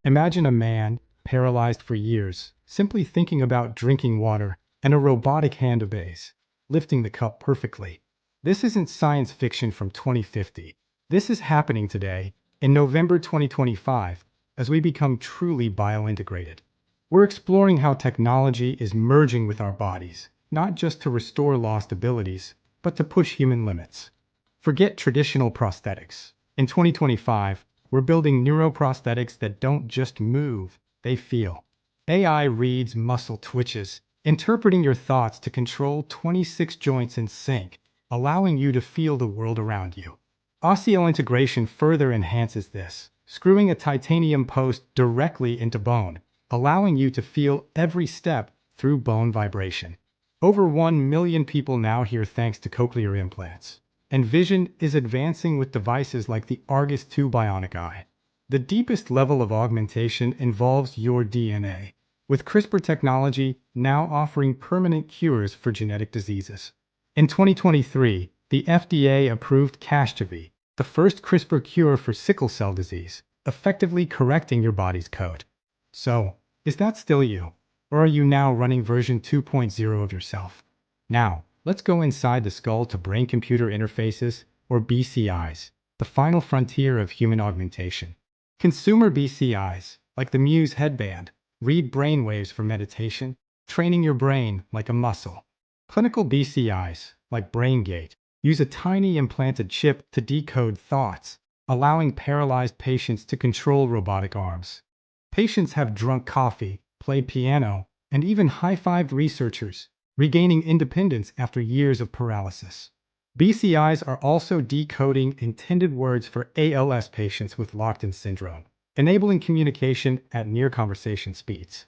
Imagine a man paralyzed for years, simply thinking about drinking water, and a robotic hand obeys, lifting the cup perfectly. This isn't science fiction from 2050. This is happening today, in November 2025, as we become truly biointegrated. We're exploring how technology is merging with our bodies, not just to restore lost abilities, but to push human limits. Forget traditional prosthetics. In 2025, we're building neuroprosthetics that don't just move, they feel. AI reads muscle twitches, interpreting your thoughts to control 26 joints in sync, allowing you to feel the world around you. Osseointegration further enhances this, screwing a titanium post directly into bone, allowing you to feel every step through bone vibration. Over 1 million people now hear thanks to cochlear implants. And vision is advancing with devices like the Argus 2 bionic eye. The deepest level of augmentation involves your DNA, with CRISPR technology now offering permanent cures for genetic diseases. In 2023, the FDA approved Casgevy, the first CRISPR cure for sickle cell disease, effectively correcting your body's code. So, is that still you? Or are you now running version 2.0 of yourself? Now, let's go inside the skull to brain-computer interfaces, or BCIs, the final frontier of human augmentation. Consumer BCIs, like the Muse headband, read brainwaves for meditation, training your brain like a muscle. Clinical BCIs, like BrainGate, use a tiny implanted chip to decode thoughts, allowing paralyzed patients to control robotic arms. Patients have drunk coffee, played piano, and even high-fived researchers, regaining independence after years of paralysis. BCIs are also decoding intended words for ALS patients with locked-in syndrome, enabling communication at near-conversation speeds.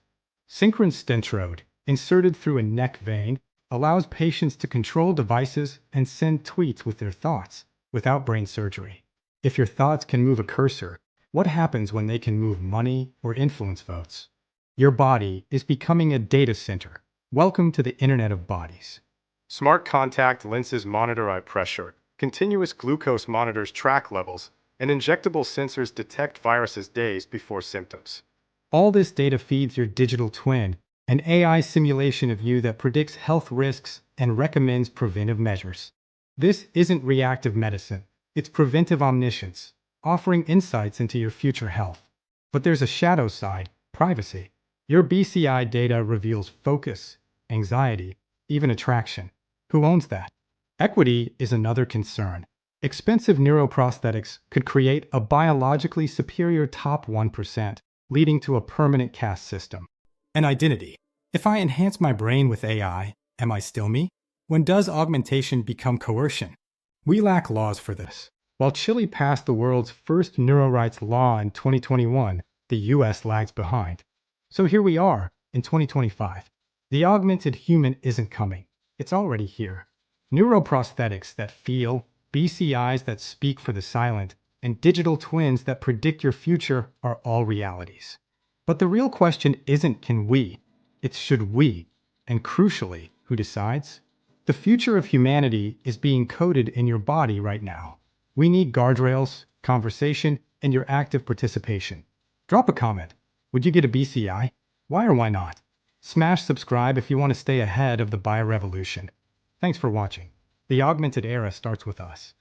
Synchron stentrode, inserted through a neck vein, allows patients to control devices and send tweets with their thoughts, without brain surgery. If your thoughts can move a cursor, what happens when they can move money or influence votes? Your body is becoming a data center. Welcome to the Internet of Bodies. Smart contact lenses monitor eye pressure, continuous glucose monitors track levels, and injectable sensors detect viruses days before symptoms. All this data feeds your digital twin, an AI simulation of you that predicts health risks and recommends preventive measures. This isn't reactive medicine, it's preventive omniscience, offering insights into your future health. But there's a shadow side, privacy. Your BCI data reveals focus, anxiety, even attraction. Who owns that? Equity is another concern. Expensive neuroprosthetics could create a biologically superior top 1%, leading to a permanent caste system. And identity. If I enhance my brain with AI, am I still me? When does augmentation become coercion? We lack laws for this. While Chile passed the world's first neurorights law in 2021, the US lags behind. So here we are, in 2025. The augmented human isn't coming. It's already here. Neuroprosthetics that feel, BCIs that speak for the silent, and digital twins that predict your future are all realities. But the real question isn't can we, it's should we, and crucially, who decides? The future of humanity is being coded in your body right now. We need guardrails, conversation, and your active participation. Drop a comment. Would you get a BCI? Why or why not? Smash subscribe if you want to stay ahead of the bio-revolution. Thanks for watching. The augmented era starts with us.